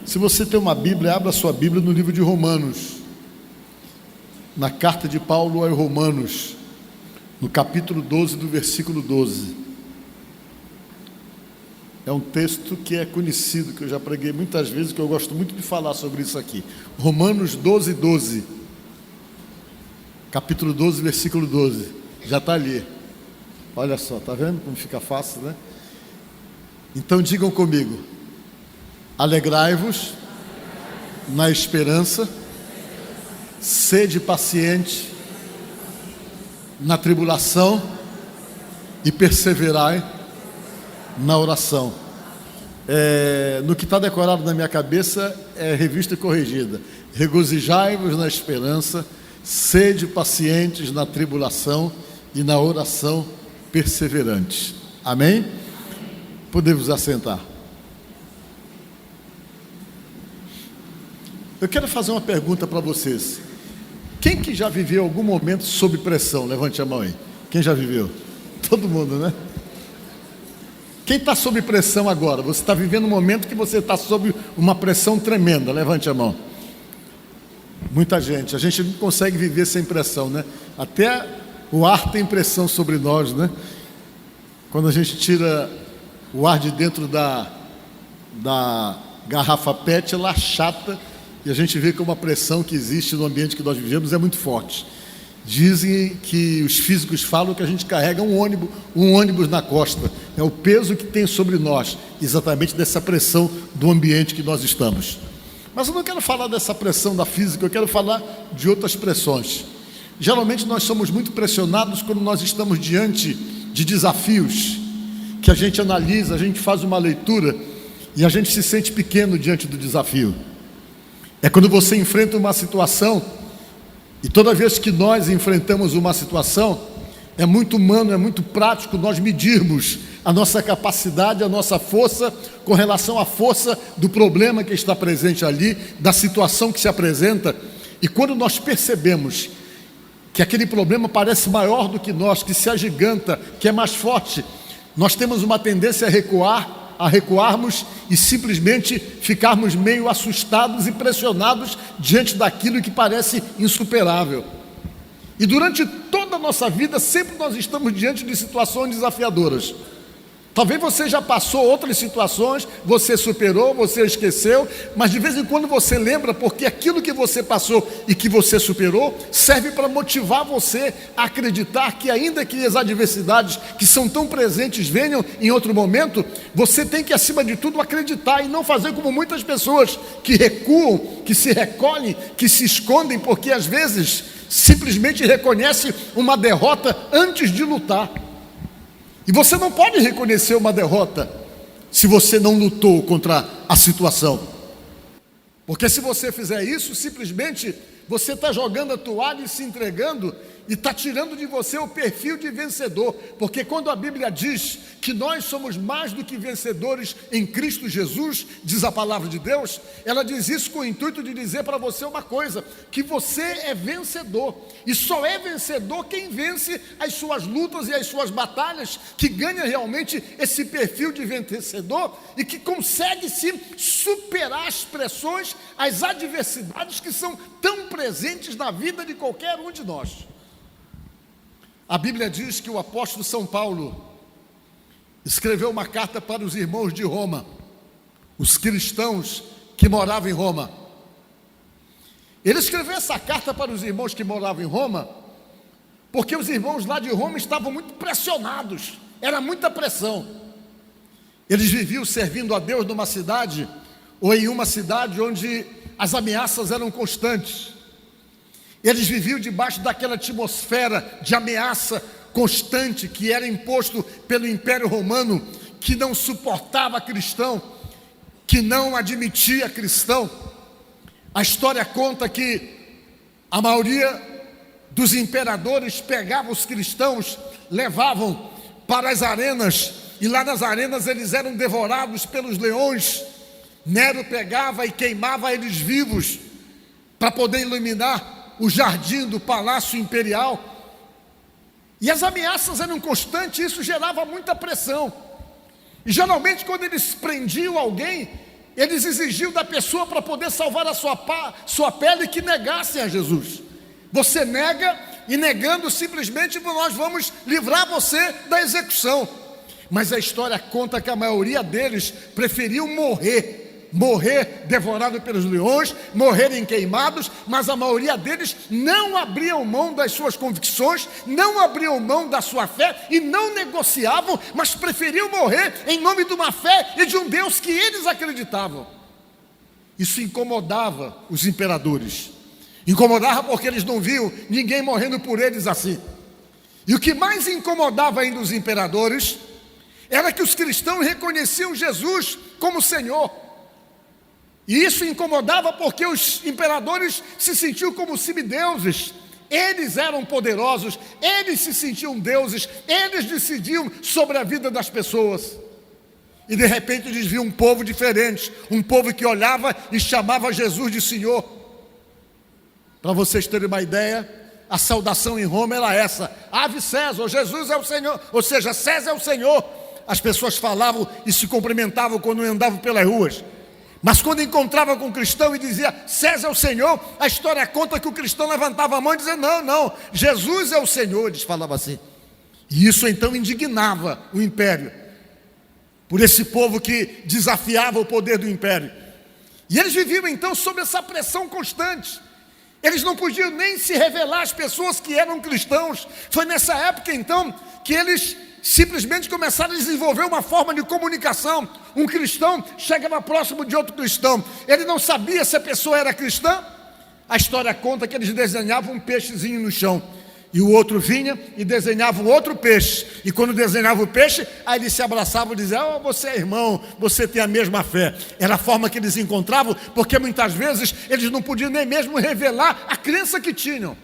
Se você tem uma Bíblia, abra sua Bíblia no livro de Romanos, na carta de Paulo aos Romanos, no capítulo 12, do versículo 12. É um texto que é conhecido, que eu já preguei muitas vezes, que eu gosto muito de falar sobre isso aqui. Romanos 12, 12. Capítulo 12, versículo 12. Já está ali. Olha só, está vendo como fica fácil, né? Então digam comigo: alegrai-vos na esperança, sede paciente na tribulação e perseverai na oração. No que está decorado na minha cabeça é revista e corrigida: regozijai-vos na esperança, sede pacientes na tribulação e na oração perseverantes. Amém? Podemos assentar. Eu quero fazer uma pergunta para vocês. Quem que já viveu algum momento sob pressão? Levante a mão aí. Quem já viveu? Todo mundo, né? Quem está sob pressão agora? Você está vivendo um momento que você está sob uma pressão tremenda. Levante a mão. Muita gente. A gente não consegue viver sem pressão, né? Até o ar tem pressão sobre nós, né? Quando a gente tira o ar de dentro da garrafa PET, ela achata, e a gente vê que uma pressão que existe no ambiente que nós vivemos é muito forte. Dizem que os físicos falam que a gente carrega um ônibus na costa. É o peso que tem sobre nós, exatamente dessa pressão do ambiente que nós estamos. Mas eu não quero falar dessa pressão da física, eu quero falar de outras pressões. Geralmente nós somos muito pressionados quando nós estamos diante de desafios que a gente analisa, a gente faz uma leitura e a gente se sente pequeno diante do desafio. É quando você enfrenta uma situação, e toda vez que nós enfrentamos uma situação, é muito humano, é muito prático nós medirmos a nossa capacidade, a nossa força com relação à força do problema que está presente ali, da situação que se apresenta. E quando nós percebemos que aquele problema parece maior do que nós, que se agiganta, que é mais forte, nós temos uma tendência a recuarmos e simplesmente ficarmos meio assustados e pressionados diante daquilo que parece insuperável. E durante toda a nossa vida, sempre nós estamos diante de situações desafiadoras. Talvez você já passou outras situações, você superou, você esqueceu, mas de vez em quando você lembra, porque aquilo que você passou e que você superou serve para motivar você a acreditar que, ainda que as adversidades que são tão presentes venham em outro momento, você tem que, acima de tudo, acreditar e não fazer como muitas pessoas que recuam, que se recolhem, que se escondem, porque às vezes simplesmente reconhecem uma derrota antes de lutar. E você não pode reconhecer uma derrota se você não lutou contra a situação. Porque se você fizer isso, simplesmente você está jogando a toalha e se entregando e está tirando de você o perfil de vencedor. Porque quando a Bíblia diz que nós somos mais do que vencedores em Cristo Jesus, diz a palavra de Deus, ela diz isso com o intuito de dizer para você uma coisa: que você é vencedor. E só é vencedor quem vence as suas lutas e as suas batalhas, que ganha realmente esse perfil de vencedor e que consegue sim superar as pressões, as adversidades que são tão presentes na vida de qualquer um de nós. A Bíblia diz que o apóstolo São Paulo escreveu uma carta para os irmãos de Roma, os cristãos que moravam em Roma. Ele escreveu essa carta para os irmãos que moravam em Roma, porque os irmãos lá de Roma estavam muito pressionados, era muita pressão. Eles viviam servindo a Deus numa cidade, ou em uma cidade onde as ameaças eram constantes. Eles viviam debaixo daquela atmosfera de ameaça constante que era imposto pelo Império Romano, que não suportava cristão, que não admitia cristão. A história conta que a maioria dos imperadores pegavam os cristãos, levavam para as arenas, e lá nas arenas eles eram devorados pelos leões. Nero pegava e queimava eles vivos para poder iluminar o jardim do palácio imperial. E as ameaças eram constantes, e isso gerava muita pressão. E geralmente quando eles prendiam alguém, eles exigiam da pessoa para poder salvar a sua pele que negassem a Jesus. Você nega, e negando simplesmente nós vamos livrar você da execução. Mas a história conta que a maioria deles preferiu morrer devorado pelos leões, morrerem queimados, mas a maioria deles não abriam mão das suas convicções, não abriam mão da sua fé e não negociavam, mas preferiam morrer em nome de uma fé e de um Deus que eles acreditavam. Isso incomodava os imperadores, incomodava porque eles não viam ninguém morrendo por eles assim. E o que mais incomodava ainda os imperadores era que os cristãos reconheciam Jesus como Senhor. E isso incomodava porque os imperadores se sentiam como semideuses. Eles eram poderosos, eles se sentiam deuses, eles decidiam sobre a vida das pessoas. E de repente eles viam um povo diferente, um povo que olhava e chamava Jesus de Senhor. Para vocês terem uma ideia, a saudação em Roma era essa: Ave César, Jesus é o Senhor, ou seja, César é o Senhor. As pessoas falavam e se cumprimentavam quando andavam pelas ruas. Mas quando encontrava com um cristão e dizia César é o Senhor, a história conta que o cristão levantava a mão e dizia não, Jesus é o Senhor, eles falavam assim. E isso então indignava o império, por esse povo que desafiava o poder do império. E eles viviam então sob essa pressão constante. Eles não podiam nem se revelar às pessoas que eram cristãos. Foi nessa época então que eles simplesmente começaram a desenvolver uma forma de comunicação. Um cristão chegava próximo de outro cristão, ele não sabia se a pessoa era cristã. A história conta que eles desenhavam um peixezinho no chão, e o outro vinha e desenhava um outro peixe, e quando desenhava o peixe, aí eles se abraçavam e diziam: oh, você é irmão, você tem a mesma fé. Era a forma que eles encontravam, porque muitas vezes eles não podiam nem mesmo revelar a crença que tinham,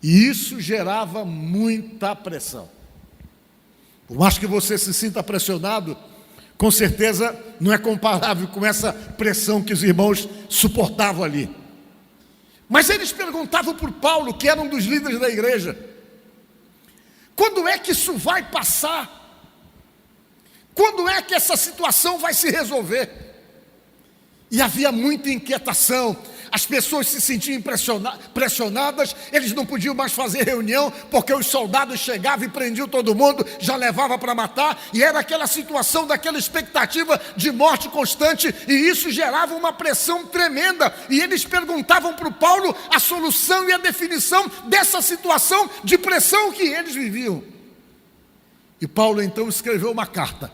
e isso gerava muita pressão. Por mais que você se sinta pressionado, com certeza não é comparável com essa pressão que os irmãos suportavam ali. Mas eles perguntavam por Paulo, que era um dos líderes da igreja: quando é que isso vai passar? Quando é que essa situação vai se resolver? E havia muita inquietação. As pessoas se sentiam pressionadas, eles não podiam mais fazer reunião, porque os soldados chegavam e prendiam todo mundo, já levavam para matar, e era aquela situação daquela expectativa de morte constante, e isso gerava uma pressão tremenda, e eles perguntavam para o Paulo a solução e a definição dessa situação de pressão que eles viviam. E Paulo então escreveu uma carta,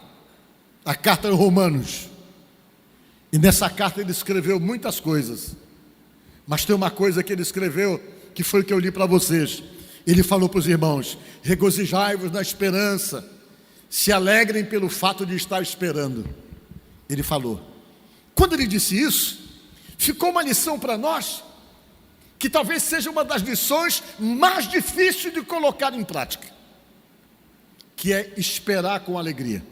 a carta aos Romanos, e nessa carta ele escreveu muitas coisas. Mas tem uma coisa que ele escreveu, que foi o que eu li para vocês. Ele falou para os irmãos: regozijai-vos na esperança, se alegrem pelo fato de estar esperando. Ele falou. Quando ele disse isso, ficou uma lição para nós, que talvez seja uma das lições mais difíceis de colocar em prática, que é esperar com alegria.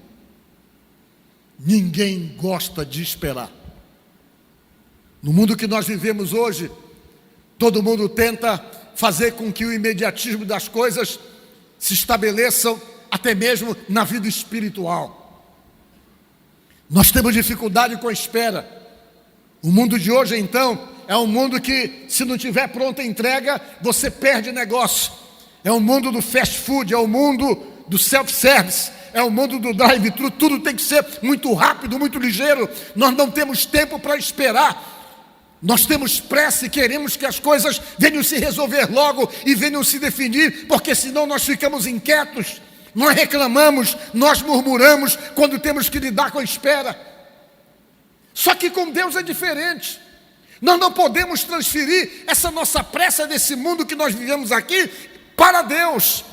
Ninguém gosta de esperar. No mundo que nós vivemos hoje, todo mundo tenta fazer com que o imediatismo das coisas se estabeleçam até mesmo na vida espiritual. Nós temos dificuldade com a espera. O mundo de hoje, então, é um mundo que, se não tiver pronta a entrega, você perde negócio. É o mundo do fast food, é o mundo do self-service, é o mundo do drive-thru. Tudo tem que ser muito rápido, muito ligeiro. Nós não temos tempo para esperar. Nós temos pressa e queremos que as coisas venham se resolver logo e venham se definir, porque senão nós ficamos inquietos, nós reclamamos, nós murmuramos quando temos que lidar com a espera. Só que com Deus é diferente. Nós não podemos transferir essa nossa pressa desse mundo que nós vivemos aqui para Deus,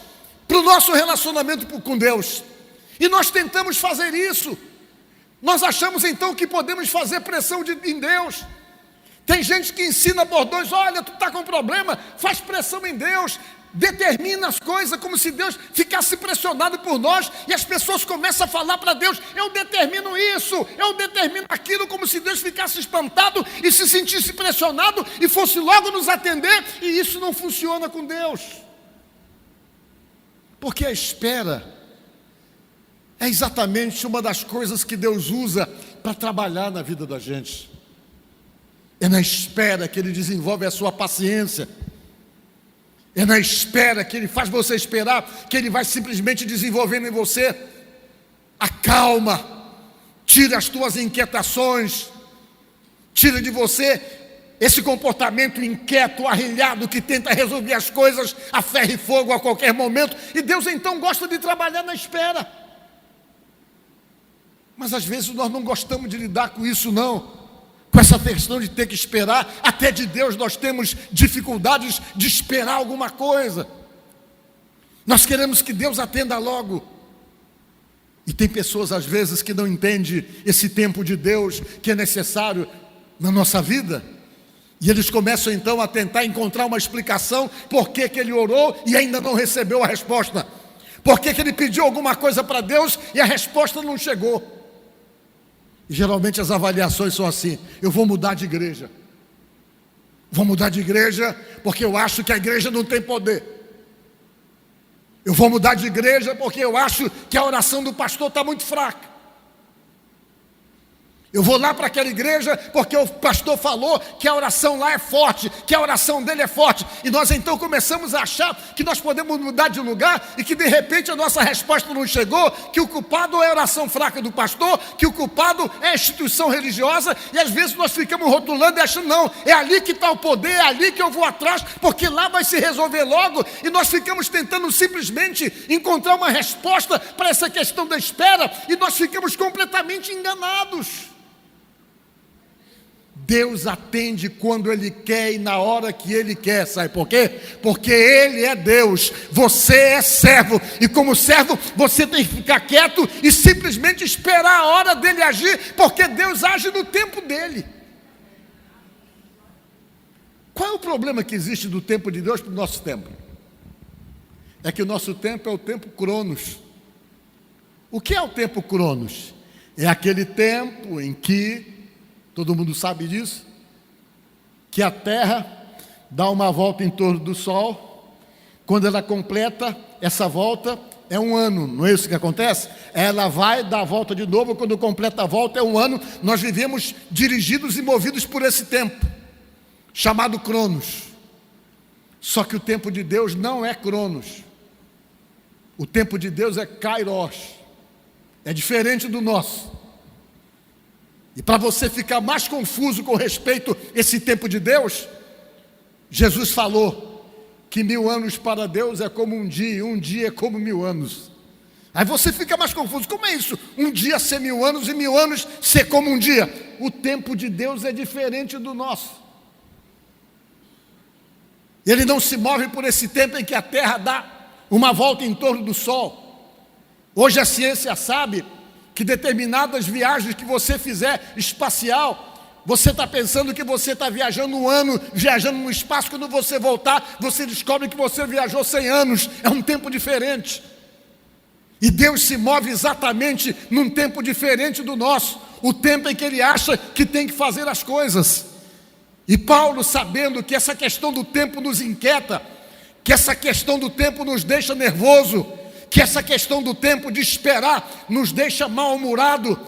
para o nosso relacionamento com Deus. E nós tentamos fazer isso. Nós achamos então que podemos fazer pressão em Deus. Tem gente que ensina bordões: olha, tu está com problema, faz pressão em Deus, determina as coisas como se Deus ficasse pressionado por nós, e as pessoas começam a falar para Deus: eu determino isso, eu determino aquilo, como se Deus ficasse espantado e se sentisse pressionado e fosse logo nos atender, e isso não funciona com Deus, porque a espera é exatamente uma das coisas que Deus usa para trabalhar na vida da gente. É na espera que Ele desenvolve a sua paciência. É na espera que Ele faz você esperar, que Ele vai simplesmente desenvolvendo em você a calma, tira as tuas inquietações, tira de você esse comportamento inquieto, arrilhado, que tenta resolver as coisas a ferro e fogo a qualquer momento. E Deus então gosta de trabalhar na espera. Mas às vezes nós não gostamos de lidar com isso não. Com essa questão de ter que esperar, até de Deus nós temos dificuldades de esperar alguma coisa. Nós queremos que Deus atenda logo. E tem pessoas às vezes que não entendem esse tempo de Deus que é necessário na nossa vida. E eles começam então a tentar encontrar uma explicação por que ele orou e ainda não recebeu a resposta. Por que ele pediu alguma coisa para Deus e a resposta não chegou. E geralmente as avaliações são assim: eu vou mudar de igreja. Vou mudar de igreja porque eu acho que a igreja não tem poder. Eu vou mudar de igreja porque eu acho que a oração do pastor está muito fraca. Eu vou lá para aquela igreja porque o pastor falou que a oração lá é forte, que a oração dele é forte. E nós então começamos a achar que nós podemos mudar de lugar e que de repente a nossa resposta não chegou, que o culpado é a oração fraca do pastor, que o culpado é a instituição religiosa. E às vezes nós ficamos rotulando e achando, não, é ali que está o poder, é ali que eu vou atrás, porque lá vai se resolver logo. E nós ficamos tentando simplesmente encontrar uma resposta para essa questão da espera e nós ficamos completamente enganados. Deus atende quando Ele quer e na hora que Ele quer, sabe por quê? Porque Ele é Deus, você é servo, e como servo você tem que ficar quieto e simplesmente esperar a hora dEle agir, porque Deus age no tempo dEle. Qual é o problema que existe do tempo de Deus para o nosso tempo? É que o nosso tempo é o tempo Cronos. O que é o tempo Cronos? É aquele tempo em que todo mundo sabe disso, que a Terra dá uma volta em torno do Sol. Quando ela completa essa volta, é um ano, não é isso que acontece? Ela vai dar a volta de novo, quando completa a volta é um ano. Nós vivemos dirigidos e movidos por esse tempo, chamado Cronos. Só que o tempo de Deus não é Cronos. O tempo de Deus é Kairos. É diferente do nosso. E para você ficar mais confuso com respeito a esse tempo de Deus, Jesus falou que 1000 anos para Deus é como um dia é como 1000 anos. Aí você fica mais confuso, como é isso? Um dia ser 1000 anos e 1000 anos ser como um dia. O tempo de Deus é diferente do nosso. Ele não se move por esse tempo em que a Terra dá uma volta em torno do Sol. Hoje a ciência sabe que determinadas viagens que você fizer espacial, você está pensando que você está viajando um ano, viajando no espaço. Quando você voltar, você descobre que você viajou 100 anos, é um tempo diferente. E Deus se move exatamente num tempo diferente do nosso, o tempo em que Ele acha que tem que fazer as coisas. E Paulo, sabendo que essa questão do tempo nos inquieta, que essa questão do tempo nos deixa nervoso, que essa questão do tempo de esperar nos deixa mal-humorado,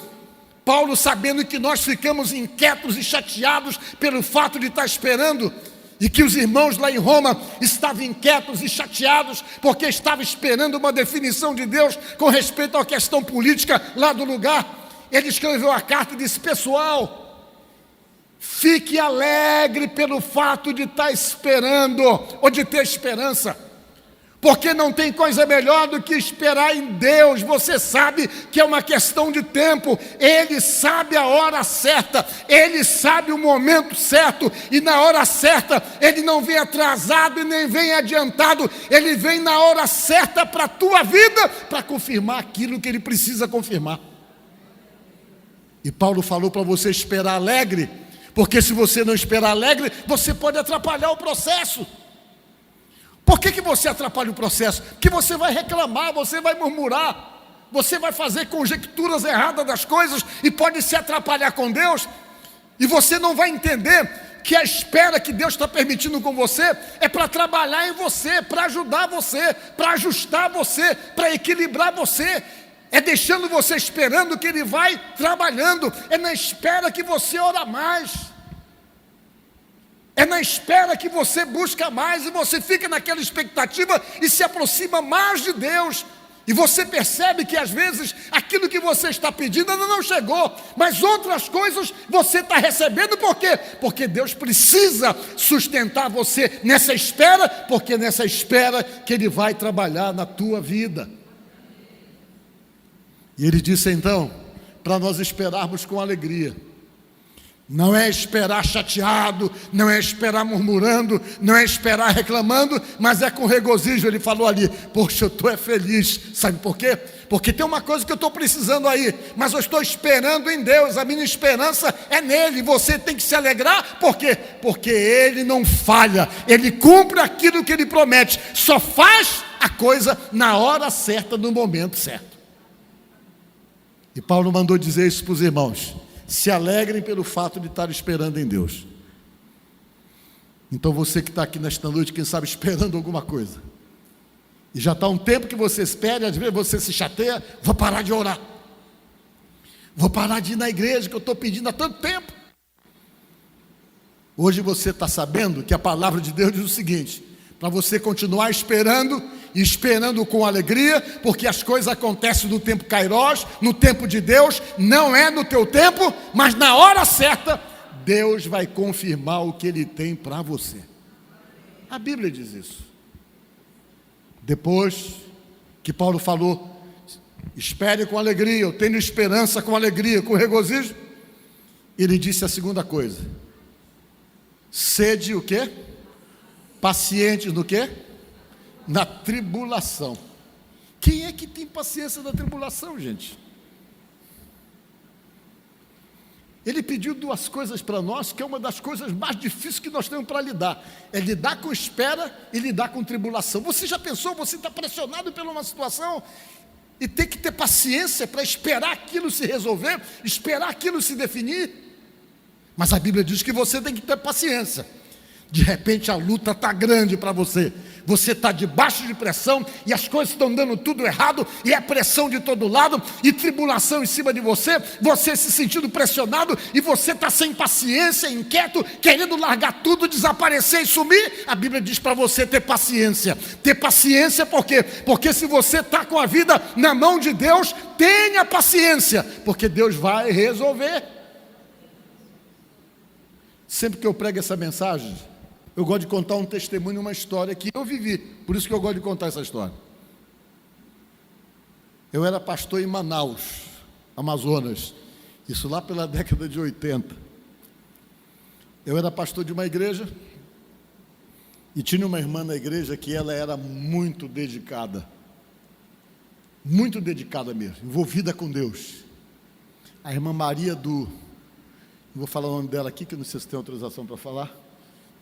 Paulo, sabendo que nós ficamos inquietos e chateados pelo fato de estar esperando, e que os irmãos lá em Roma estavam inquietos e chateados porque estavam esperando uma definição de Deus com respeito à questão política lá do lugar, ele escreveu a carta e disse: pessoal, fique alegre pelo fato de estar esperando, ou de ter esperança, porque não tem coisa melhor do que esperar em Deus. Você sabe que é uma questão de tempo. Ele sabe a hora certa, Ele sabe o momento certo, e na hora certa Ele não vem atrasado e nem vem adiantado. Ele vem na hora certa para a tua vida, para confirmar aquilo que Ele precisa confirmar. E Paulo falou para você esperar alegre, porque se você não esperar alegre, você pode atrapalhar o processo. Por que você atrapalha o processo? Porque você vai reclamar, você vai murmurar, você vai fazer conjecturas erradas das coisas e pode se atrapalhar com Deus, e você não vai entender que a espera que Deus está permitindo com você é para trabalhar em você, para ajudar você, para ajustar você, para equilibrar você. é deixando você esperando que Ele vai trabalhando, é na espera que você ora mais, é na espera que você busca mais, e você fica naquela expectativa e se aproxima mais de Deus, e você percebe que às vezes aquilo que você está pedindo ainda não chegou, mas outras coisas você está recebendo. Por quê? Porque Deus precisa sustentar você nessa espera, porque nessa espera que Ele vai trabalhar na tua vida. E Ele disse então, para nós esperarmos com alegria. Não é esperar chateado, não é esperar murmurando, não é esperar reclamando, mas é com regozijo. Ele falou ali, poxa, eu estou feliz. Sabe por quê? Porque tem uma coisa que eu estou precisando aí, mas eu estou esperando em Deus, a minha esperança é nele. Você tem que se alegrar, por quê? Porque Ele não falha, Ele cumpre aquilo que Ele promete, só faz a coisa na hora certa, no momento certo. E Paulo mandou dizer isso para os irmãos: se alegrem pelo fato de estar esperando em Deus. Então você que está aqui nesta noite, quem sabe esperando alguma coisa, e já está um tempo que você espera, e às vezes você se chateia, vou parar de orar, vou parar de ir na igreja que eu estou pedindo há tanto tempo. Hoje você está sabendo que a palavra de Deus diz o seguinte: para você continuar esperando, e esperando com alegria, porque as coisas acontecem no tempo kairós, no tempo de Deus, não é no teu tempo, mas na hora certa, Deus vai confirmar o que Ele tem para você. A Bíblia diz isso. Depois que Paulo falou, espere com alegria, eu tenho esperança com alegria, com regozijo, ele disse a segunda coisa: sede o quê? Pacientes no quê? Na tribulação. Quem é que tem paciência na tribulação, gente? Ele pediu duas coisas para nós, que é uma das coisas mais difíceis que nós temos para lidar: é lidar com espera e lidar com tribulação. Você já pensou, você está pressionado por uma situação e tem que ter paciência para esperar aquilo se resolver, esperar aquilo se definir? Mas a Bíblia diz que você tem que ter paciência. De repente a luta está grande para você, você está debaixo de pressão, e as coisas estão dando tudo errado, e é pressão de todo lado, e tribulação em cima de você, você se sentindo pressionado, e você está sem paciência, inquieto, querendo largar tudo, desaparecer e sumir. A Bíblia diz para você ter paciência por quê? Porque se você está com a vida na mão de Deus, tenha paciência, porque Deus vai resolver. Sempre que eu prego essa mensagem, eu gosto de contar um testemunho, uma história que eu vivi, por isso que eu gosto de contar essa história. Eu era pastor em Manaus, Amazonas, isso lá pela década de 80. Eu era pastor de uma igreja, e tinha uma irmã na igreja que ela era muito dedicada mesmo, envolvida com Deus. A irmã Maria não vou falar o nome dela aqui, que eu não sei se tem autorização para falar,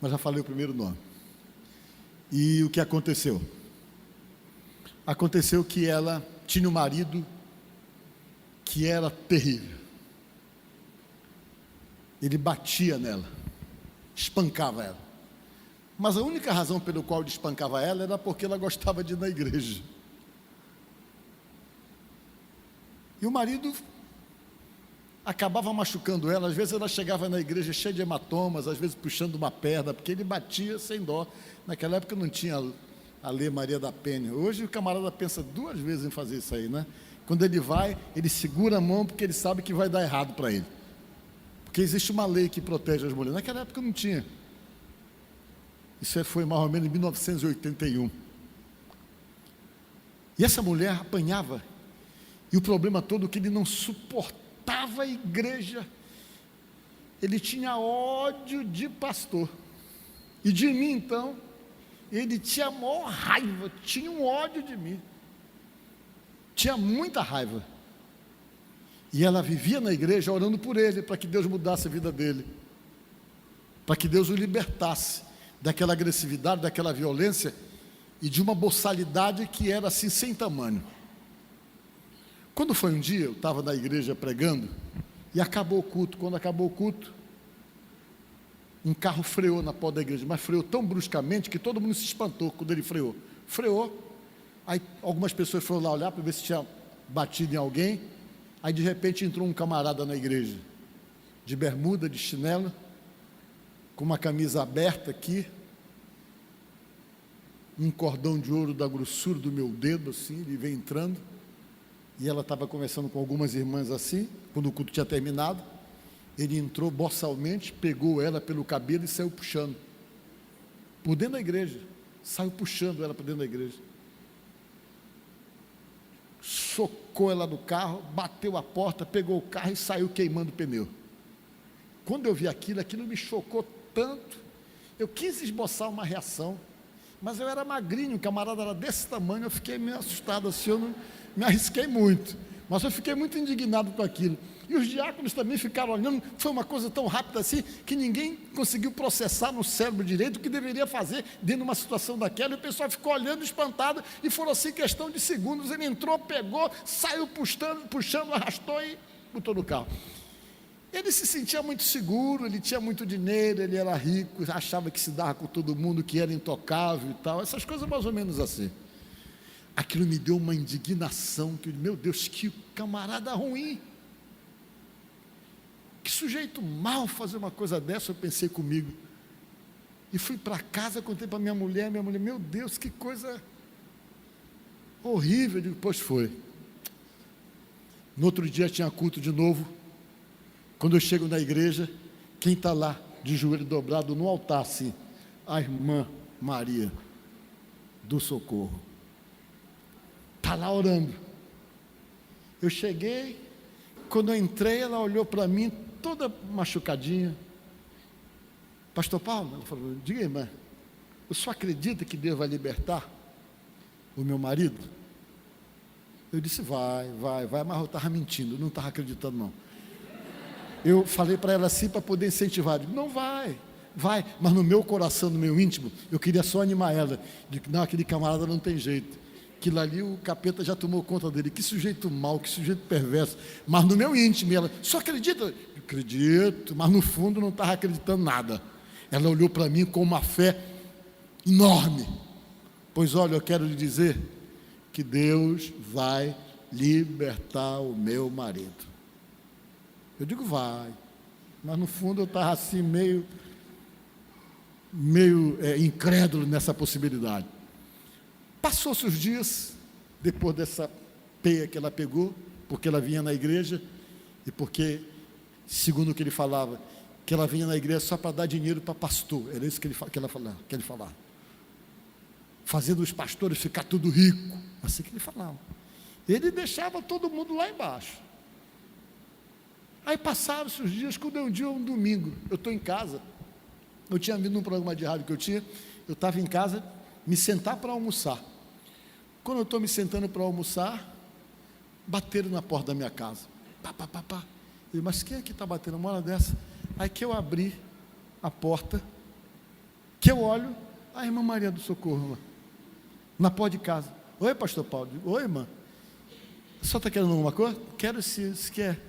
mas já falei o primeiro nome. E o que aconteceu? Aconteceu que ela tinha um marido que era terrível. Ele batia nela, espancava ela. Mas a única razão pelo qual ele espancava ela era porque ela gostava de ir na igreja. E o marido acabava machucando ela. Às vezes ela chegava na igreja cheia de hematomas, às vezes puxando uma perna, porque ele batia sem dó. Naquela época não tinha a lei Maria da Penha. Hoje o camarada pensa duas vezes em fazer isso aí, né? Quando ele vai, ele segura a mão, porque ele sabe que vai dar errado para ele, porque existe uma lei que protege as mulheres. Naquela época não tinha. Isso foi mais ou menos em 1981. E essa mulher apanhava, e o problema todo é que ele não suportava a igreja. Ele tinha ódio de pastor, e de mim então. Ele tinha a maior raiva, tinha um ódio de mim, tinha muita raiva. E ela vivia na igreja orando por ele, para que Deus mudasse a vida dele, para que Deus o libertasse daquela agressividade, daquela violência e de uma boçalidade que era assim sem tamanho. Quando foi um dia, eu estava na igreja pregando e acabou o culto. Quando acabou o culto, um carro freou na porta da igreja, mas freou tão bruscamente que todo mundo se espantou quando ele freou. Aí algumas pessoas foram lá olhar para ver se tinha batido em alguém. Aí de repente entrou um camarada na igreja, de bermuda, de chinelo, com uma camisa aberta aqui, um cordão de ouro da grossura do meu dedo, assim, ele veio entrando, e ela estava conversando com algumas irmãs assim, quando o culto tinha terminado. Ele entrou boçalmente, pegou ela pelo cabelo e saiu puxando, por dentro da igreja, saiu puxando ela para dentro da igreja, socou ela no carro, bateu a porta, pegou o carro e saiu queimando o pneu. Quando eu vi aquilo me chocou tanto, eu quis esboçar uma reação, mas eu era magrinho, o camarada era desse tamanho, eu fiquei meio assustado assim, eu não me arrisquei muito, mas eu fiquei muito indignado com aquilo. E os diáconos também ficaram olhando, foi uma coisa tão rápida assim, que ninguém conseguiu processar no cérebro direito o que deveria fazer dentro de uma situação daquela, e o pessoal ficou olhando espantado, e foram assim questão de segundos, ele entrou, pegou, saiu puxando, arrastou e botou no carro. Ele se sentia muito seguro, ele tinha muito dinheiro, ele era rico, achava que se dava com todo mundo, que era intocável e tal, essas coisas mais ou menos assim. Aquilo me deu uma indignação, que meu Deus, que camarada ruim, que sujeito mau fazer uma coisa dessa, eu pensei comigo, e fui para casa, contei para minha mulher, meu Deus, que coisa horrível. Eu digo, pois foi. No outro dia tinha culto de novo. Quando eu chego na igreja, quem está lá, de joelho dobrado no altar, assim, a irmã Maria do Socorro, está lá orando. Eu cheguei, quando eu entrei, ela olhou para mim, toda machucadinha. Pastor Paulo, ela falou, diga, irmã, o senhor acredita que Deus vai libertar o meu marido? Eu disse, vai, mas eu estava mentindo, não estava acreditando não. Eu falei para ela assim, para poder incentivar, digo, não vai, mas no meu coração, no meu íntimo, eu queria só animar ela, digo, não, aquele camarada não tem jeito, aquilo ali o capeta já tomou conta dele, que sujeito mau, que sujeito perverso, mas no meu íntimo, ela, só acredita? Eu acredito, mas no fundo não estava acreditando nada. Ela olhou para mim com uma fé enorme, pois olha, eu quero lhe dizer, que Deus vai libertar o meu marido. Eu digo, vai, mas no fundo eu estava assim meio incrédulo nessa possibilidade. Passou-se os dias, depois dessa peia que ela pegou, porque ela vinha na igreja, e porque, segundo o que ele falava, que ela vinha na igreja só para dar dinheiro para pastor, era isso que ele falava, fazendo os pastores ficar tudo rico, assim que ele falava. Ele deixava todo mundo lá embaixo. Aí passaram-se os dias, quando um domingo, eu estou em casa, eu tinha vindo num programa de rádio que eu estava em casa, me sentar para almoçar. Quando eu estou me sentando para almoçar, bateram na porta da minha casa, pá. Eu digo, mas quem é que está batendo uma hora dessa? Aí que eu abri a porta, que eu olho, a irmã Maria do Socorro, na porta de casa. Oi, pastor Paulo. Digo, oi, irmã, a senhora está querendo alguma coisa? Quero, se quer.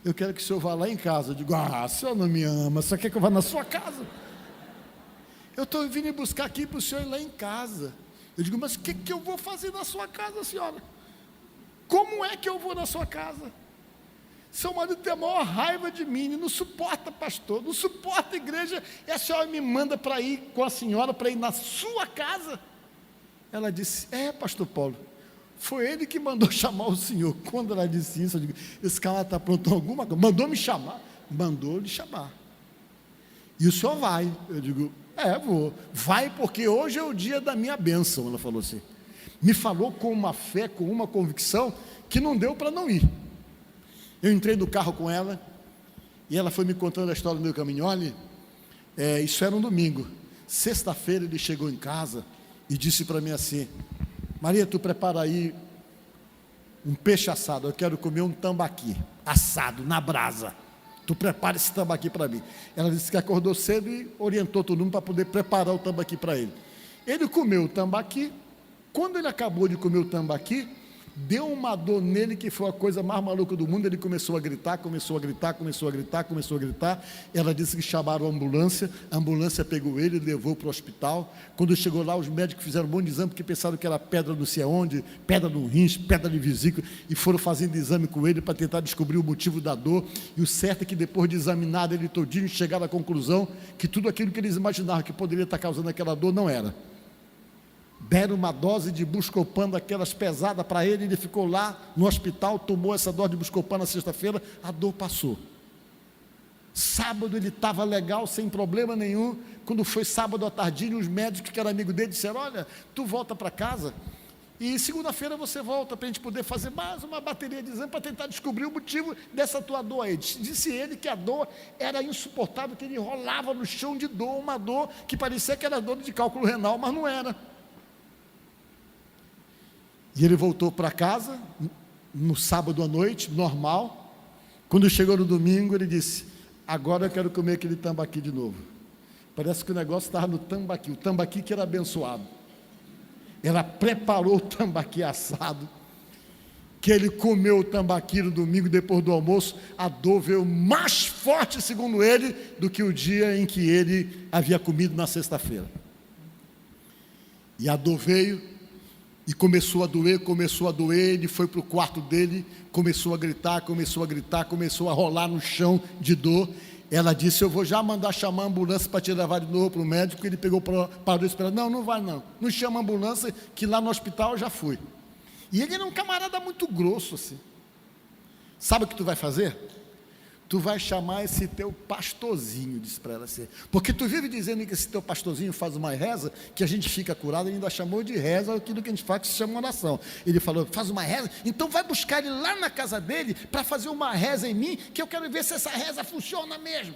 Eu quero que o senhor vá lá em casa. Eu digo, o senhor não me ama, só quer que eu vá na sua casa? Eu estou vindo buscar aqui para o senhor ir lá em casa. Eu digo, mas o que eu vou fazer na sua casa, senhora? Como é que eu vou na sua casa? Seu marido tem a maior raiva de mim, não suporta pastor, não suporta igreja, e a senhora me manda para ir com a senhora, para ir na sua casa? Ela disse, pastor Paulo, foi ele que mandou chamar o senhor. Quando ela disse isso, eu digo, esse cara está pronto alguma coisa, mandou me chamar, mandou lhe chamar, e o senhor vai? Eu digo, vou, vai porque hoje é o dia da minha bênção. Ela falou assim, me falou com uma fé, com uma convicção, que não deu para não ir. Eu entrei no carro com ela, e ela foi me contando a história do meu caminho. Olha, isso era um domingo, sexta-feira ele chegou em casa, e disse para mim assim, Maria, tu prepara aí um peixe assado, eu quero comer um tambaqui, assado, na brasa, tu prepara esse tambaqui para mim. Ela disse que acordou cedo e orientou todo mundo para poder preparar o tambaqui para ele. Ele comeu o tambaqui. Quando ele acabou de comer o tambaqui, Deu uma dor nele que foi a coisa mais maluca do mundo. Ele começou a gritar, começou a gritar, começou a gritar, começou a gritar. Ela disse que chamaram a ambulância pegou ele e levou para o hospital. Quando chegou lá, os médicos fizeram um monte de exame, porque pensaram que era pedra não sei aonde, pedra no rins, pedra de vesícula, e foram fazendo exame com ele para tentar descobrir o motivo da dor. E o certo é que depois de examinar ele todinho, chegaram à conclusão que tudo aquilo que eles imaginavam que poderia estar causando aquela dor não era. Deram uma dose de Buscopan daquelas pesadas para ele, ele ficou lá no hospital, tomou essa dose de Buscopan na sexta-feira, a dor passou. Sábado ele estava legal, sem problema nenhum. Quando foi sábado à tardinha, os médicos que eram amigos dele disseram: olha, tu volta para casa e segunda-feira você volta para a gente poder fazer mais uma bateria de exame para tentar descobrir o motivo dessa tua dor aí. Disse ele que a dor era insuportável, que ele rolava no chão de dor, uma dor que parecia que era dor de cálculo renal, mas não era. E ele voltou para casa no sábado à noite, normal. Quando chegou no domingo, ele disse: agora eu quero comer aquele tambaqui de novo. Parece que o negócio estava no tambaqui, o tambaqui que era abençoado. Ela preparou o tambaqui assado, que ele comeu o tambaqui no domingo, depois do almoço. A dor veio mais forte, segundo ele, do que o dia em que ele havia comido na sexta-feira. E a dor veio, e começou a doer, ele foi para o quarto dele, começou a gritar, começou a rolar no chão de dor. Ela disse: eu vou já mandar chamar a ambulância para te levar de novo para o médico. Ele pegou, parou e esperou: não vai não chama a ambulância, que lá no hospital eu já fui. E ele era um camarada muito grosso assim. Sabe o que tu vai fazer? Tu vai chamar esse teu pastorzinho, disse para ela assim, porque tu vive dizendo que esse teu pastorzinho faz uma reza, que a gente fica curado. Ele ainda chamou de reza aquilo que a gente faz, que se chama oração. Ele falou: faz uma reza, então vai buscar ele lá na casa dele, para fazer uma reza em mim, que eu quero ver se essa reza funciona mesmo.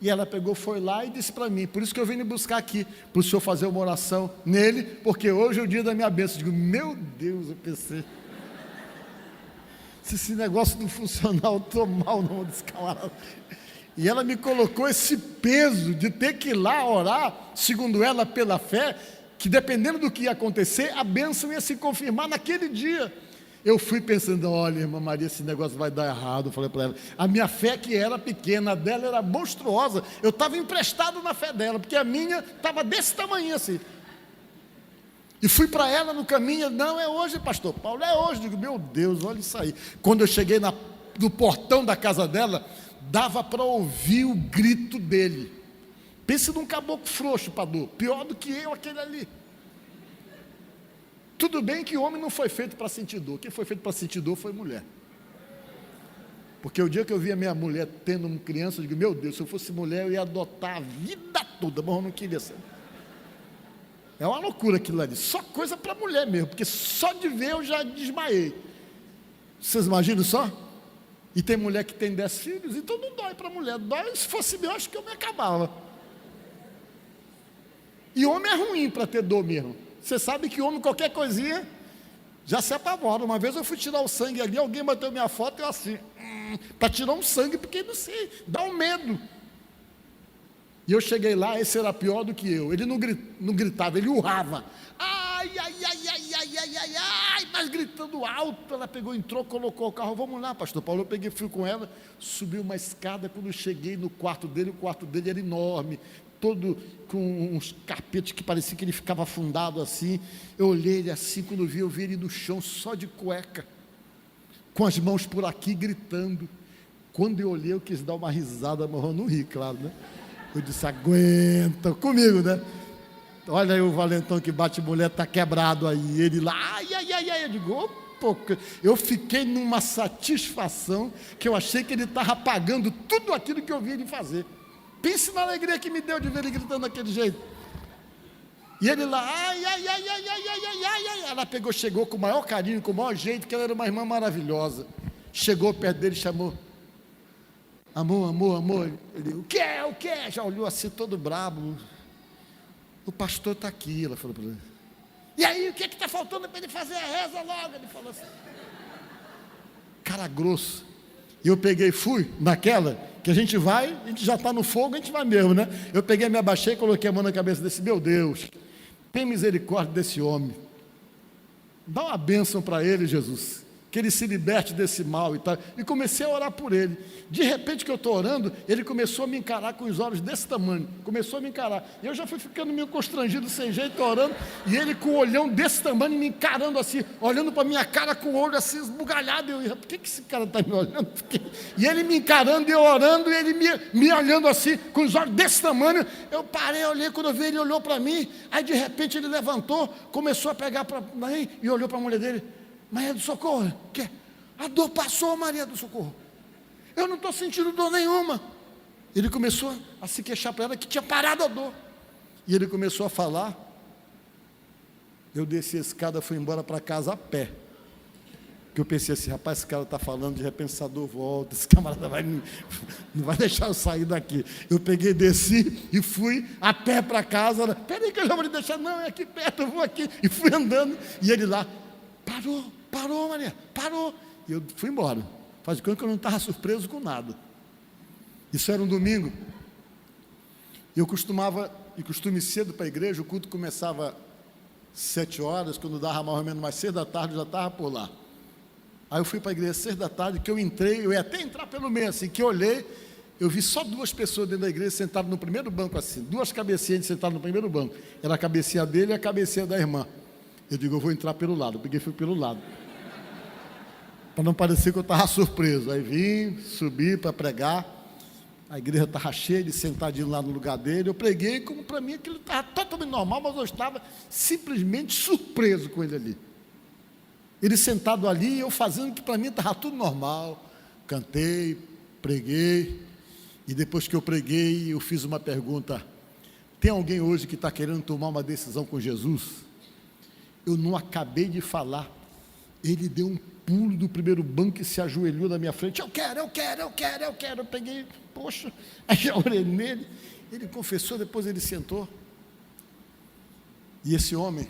E ela pegou, foi lá e disse para mim: por isso que eu vim buscar aqui, para o senhor fazer uma oração nele, porque hoje é o dia da minha bênção. Eu digo: meu Deus, eu pensei, se esse negócio não funcionar, eu estou mal, não, desse camarada. E ela me colocou esse peso de ter que ir lá orar, segundo ela, pela fé, que dependendo do que ia acontecer, a bênção ia se confirmar naquele dia. Eu fui pensando: olha, irmã Maria, esse negócio vai dar errado. Eu falei para ela, a minha fé que era pequena, a dela era monstruosa. Eu estava emprestado na fé dela, porque a minha estava desse tamanho assim. E fui para ela no caminho: não, é hoje, pastor Paulo, é hoje. Digo: meu Deus, olha isso aí. Quando eu cheguei no portão da casa dela, dava para ouvir o grito dele. Pense num caboclo frouxo para dor, pior do que eu, aquele ali. Tudo bem que o homem não foi feito para sentir dor, quem foi feito para sentir dor foi mulher. Porque o dia que eu vi a minha mulher tendo uma criança, eu digo: meu Deus, se eu fosse mulher eu ia adotar a vida toda, mas eu não queria ser. É uma loucura aquilo ali, só coisa para mulher mesmo, porque só de ver eu já desmaiei. Vocês imaginam só? E tem mulher que tem 10 filhos, então não dói para mulher, dói, se fosse meu, acho que eu me acabava. E homem é ruim para ter dor mesmo. Você sabe que homem, qualquer coisinha, já se apavora. Uma vez eu fui tirar o sangue ali, alguém bateu minha foto e eu assim, para tirar um sangue, porque não sei, dá um medo. E eu cheguei lá, esse era pior do que eu. Ele não gritava, ele urrava. Ai, mas gritando alto. Ela pegou, entrou, colocou o carro. Vamos lá, pastor Paulo. Eu peguei, fui com ela, subi uma escada. Quando eu cheguei no quarto dele, o quarto dele era enorme, todo com uns carpetes que parecia que ele ficava afundado assim. Eu olhei ele assim, quando eu vi ele no chão, só de cueca, com as mãos por aqui, gritando. Quando eu olhei, eu quis dar uma risada, mas eu não ri, claro, né? Eu disse: aguenta comigo, né? Olha aí o valentão que bate mulher, está quebrado aí. Ele lá, ai. Eu digo: eu fiquei numa satisfação, que eu achei que ele estava pagando tudo aquilo que eu vi ele fazer. Pense na alegria que me deu de ver ele gritando daquele jeito. E ele lá, ai. Ela pegou, chegou com o maior carinho, com o maior jeito, que ela era uma irmã maravilhosa. Chegou perto dele, chamou: amor. Ele: o que é? Já olhou assim, todo brabo. O pastor está aqui. Ela falou para ele: e aí, o que está faltando para ele fazer a reza logo? Ele falou assim, cara grosso. E eu peguei, fui naquela, que a gente já está no fogo, a gente vai mesmo, né? Eu peguei, me abaixei, coloquei a mão na cabeça desse: meu Deus, tem misericórdia desse homem. Dá uma bênção para ele, Jesus, que ele se liberte desse mal e tal. E comecei a orar por ele. De repente que eu estou orando, ele começou a me encarar com os olhos desse tamanho. Começou a me encarar. E eu já fui ficando meio constrangido, sem jeito, orando. E ele com o olhão desse tamanho, me encarando assim, olhando para a minha cara com o olho assim, esbugalhado. Eu ia, por que esse cara está me olhando? E ele me encarando, e eu orando, e ele me olhando assim, com os olhos desse tamanho. Eu parei, olhei, quando eu vi, ele olhou para mim. Aí de repente ele levantou, começou a pegar para mim, e olhou para a mulher dele. Maria do Socorro, que? A dor passou, Maria do Socorro. Eu não estou sentindo dor nenhuma. Ele começou a se queixar para ela que tinha parado a dor. E ele começou a falar. Eu desci a escada, fui embora para casa a pé. Que eu pensei assim, rapaz, esse cara está falando, de repente essa dor volta, esse camarada não vai deixar eu sair daqui. Eu peguei, desci e fui a pé para casa. Peraí que eu já vou lhe deixar, não, é aqui perto, eu vou aqui. E fui andando, e ele lá, parou, Maria, parou. E eu fui embora. Faz de conta que eu não estava surpreso com nada. Isso era um domingo. Eu costume cedo para a igreja, o culto começava 7 horas, quando dava mais ou menos mais 6 da tarde, eu já estava por lá. Aí eu fui para a igreja 6 da tarde, que eu entrei, eu ia até entrar pelo meio, assim, que eu olhei, eu vi só 2 pessoas dentro da igreja sentadas no primeiro banco, assim, 2 cabecinhas sentadas no primeiro banco. Era a cabecinha dele e a cabecinha da irmã. Eu digo, eu vou entrar pelo lado. Eu peguei e fui pelo lado, para não parecer que eu estava surpreso. Aí vim, subi para pregar. A igreja estava cheia, ele sentadinho lá no lugar dele. Eu preguei, como para mim aquilo estava totalmente normal, mas eu estava simplesmente surpreso com ele ali. Ele sentado ali e eu fazendo que para mim estava tudo normal. Cantei, preguei. E depois que eu preguei, eu fiz uma pergunta. Tem alguém hoje que está querendo tomar uma decisão com Jesus? Eu não acabei de falar. Ele deu um pulo do primeiro banco e se ajoelhou na minha frente. Eu quero. Eu peguei, poxa, aí já orei nele. Ele confessou, depois ele sentou. E esse homem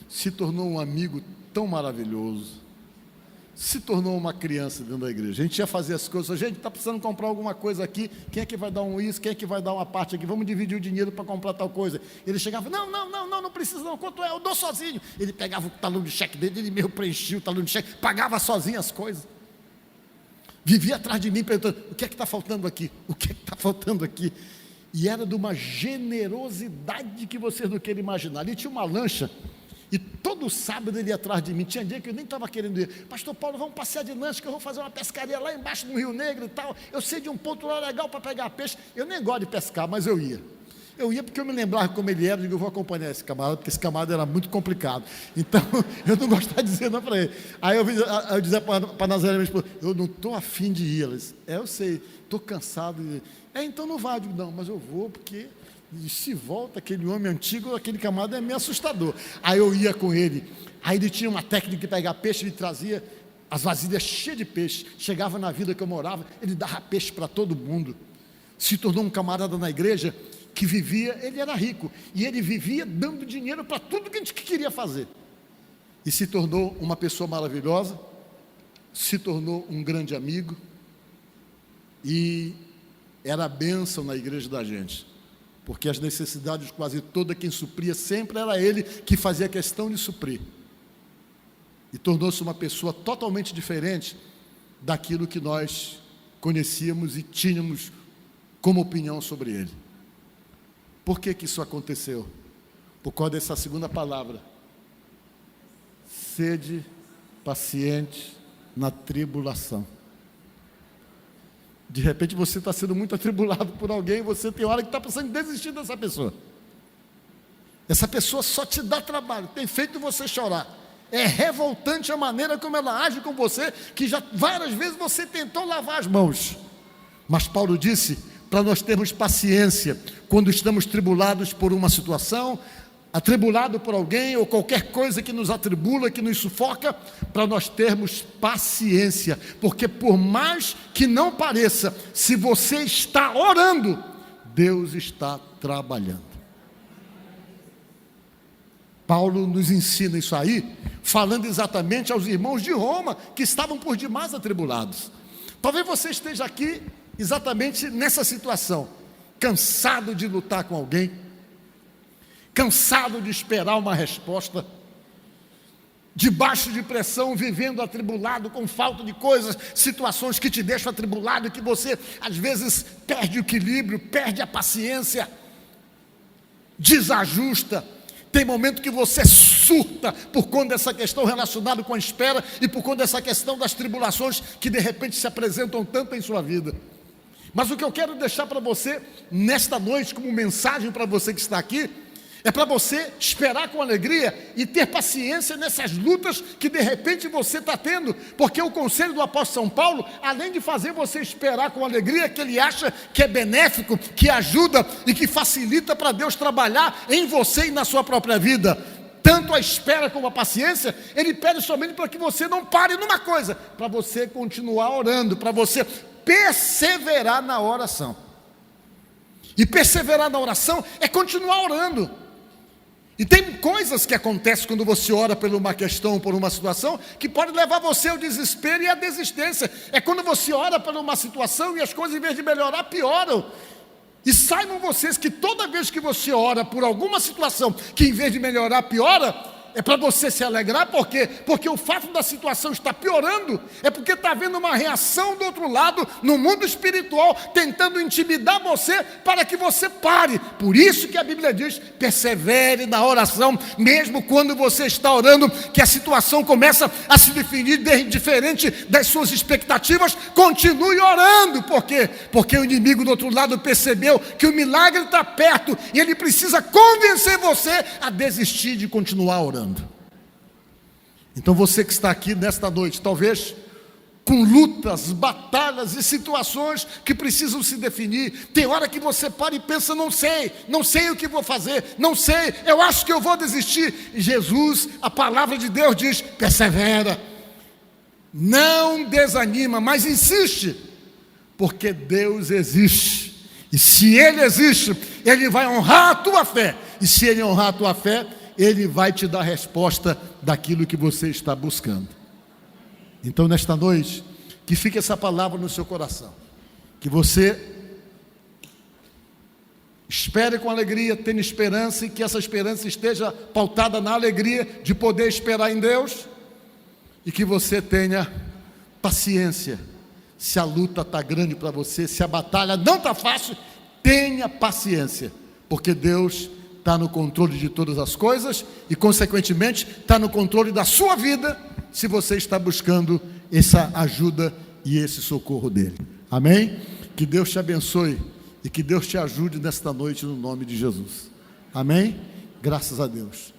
se tornou um amigo tão maravilhoso. Se tornou uma criança dentro da igreja. A gente ia fazer as coisas, a gente está precisando comprar alguma coisa aqui, quem é que vai dar isso, quem é que vai dar uma parte aqui, vamos dividir o dinheiro para comprar tal coisa. Ele chegava, não precisa não, quanto é, eu dou sozinho. Ele pegava o talão de cheque dele, ele mesmo preenchia o talão de cheque, pagava sozinho as coisas. Vivia atrás de mim perguntando, o que é que está faltando aqui? O que é que está faltando aqui? E era de uma generosidade que vocês não querem imaginar. Ali tinha uma lancha, e todo sábado ele ia atrás de mim. Tinha dia que eu nem estava querendo ir. Pastor Paulo, vamos passear de lanche, que eu vou fazer uma pescaria lá embaixo no Rio Negro e tal. Eu sei de um ponto lá legal para pegar peixe. Eu nem gosto de pescar, mas eu ia. Eu ia porque eu me lembrava como ele era. Eu digo, eu vou acompanhar esse camarada, porque esse camarada era muito complicado. Então, eu não gostava de dizer não para ele. Aí eu dizia para Nazaré, minha esposa, eu não estou afim de ir. Ela disse, eu sei, estou cansado. Então não vai. Eu digo, não, mas eu vou porque... E se volta aquele homem antigo, aquele camarada é meio assustador. Aí eu ia com ele, aí ele tinha uma técnica de pegar peixe, ele trazia as vasilhas cheias de peixe. Chegava na vila que eu morava, ele dava peixe para todo mundo. Se tornou um camarada na igreja que vivia, ele era rico, e ele vivia dando dinheiro para tudo que a gente queria fazer. E se tornou uma pessoa maravilhosa, se tornou um grande amigo, e era a bênção na igreja da gente. Porque as necessidades quase todas, quem supria sempre era ele que fazia questão de suprir. E tornou-se uma pessoa totalmente diferente daquilo que nós conhecíamos e tínhamos como opinião sobre ele. Por que isso aconteceu? Por causa dessa segunda palavra. Sede paciente na tribulação. De repente você está sendo muito atribulado por alguém, você tem hora que está pensando em desistir dessa pessoa. Essa pessoa só te dá trabalho, tem feito você chorar. É revoltante a maneira como ela age com você, que já várias vezes você tentou lavar as mãos. Mas Paulo disse, para nós termos paciência, quando estamos tribulados por uma situação, atribulado por alguém, ou qualquer coisa que nos atribula, que nos sufoca, para nós termos paciência, porque por mais que não pareça, se você está orando, Deus está trabalhando. Paulo nos ensina isso aí, falando exatamente aos irmãos de Roma, que estavam por demais atribulados. Talvez você esteja aqui exatamente nessa situação, cansado de lutar com alguém, cansado de esperar uma resposta, debaixo de pressão, vivendo atribulado, com falta de coisas, situações que te deixam atribulado e que você, às vezes, perde o equilíbrio, perde a paciência, desajusta. Tem momento que você surta por conta dessa questão relacionada com a espera e por conta dessa questão das tribulações que de repente se apresentam tanto em sua vida. Mas o que eu quero deixar para você nesta noite, como mensagem para você que está aqui, é para você esperar com alegria e ter paciência nessas lutas que de repente você está tendo, porque o conselho do apóstolo São Paulo, além de fazer você esperar com alegria, que ele acha que é benéfico, que ajuda e que facilita para Deus trabalhar em você e na sua própria vida, tanto a espera como a paciência, ele pede somente para que você não pare numa coisa, para você continuar orando, para você perseverar na oração. E perseverar na oração é continuar orando. E tem coisas que acontecem quando você ora por uma questão, por uma situação, que pode levar você ao desespero e à desistência. É quando você ora por uma situação e as coisas, em vez de melhorar, pioram. E saibam vocês que toda vez que você ora por alguma situação que, em vez de melhorar, piora, é para você se alegrar. Por quê? Porque o fato da situação estar piorando é porque está havendo uma reação do outro lado, no mundo espiritual, tentando intimidar você para que você pare. Por isso que a Bíblia diz, persevere na oração, mesmo quando você está orando, que a situação começa a se definir diferente das suas expectativas, continue orando. Por quê? Porque o inimigo do outro lado percebeu que o milagre está perto e ele precisa convencer você a desistir de continuar orando. Então você que está aqui nesta noite, talvez com lutas, batalhas e situações que precisam se definir, tem hora que você para e pensa, não sei o que vou fazer, não sei, eu acho que eu vou desistir. E Jesus, a palavra de Deus diz, persevera, não desanima, mas insiste, porque Deus existe, e se Ele existe, Ele vai honrar a tua fé, e se Ele honrar a tua fé, Ele vai te dar a resposta daquilo que você está buscando. Então, nesta noite, que fique essa palavra no seu coração, que você espere com alegria, tenha esperança, e que essa esperança esteja pautada na alegria de poder esperar em Deus, e que você tenha paciência. Se a luta está grande para você, se a batalha não está fácil, tenha paciência, porque Deus está no controle de todas as coisas e, consequentemente, está no controle da sua vida, se você está buscando essa ajuda e esse socorro dele. Amém? Que Deus te abençoe e que Deus te ajude nesta noite no nome de Jesus. Amém? Graças a Deus.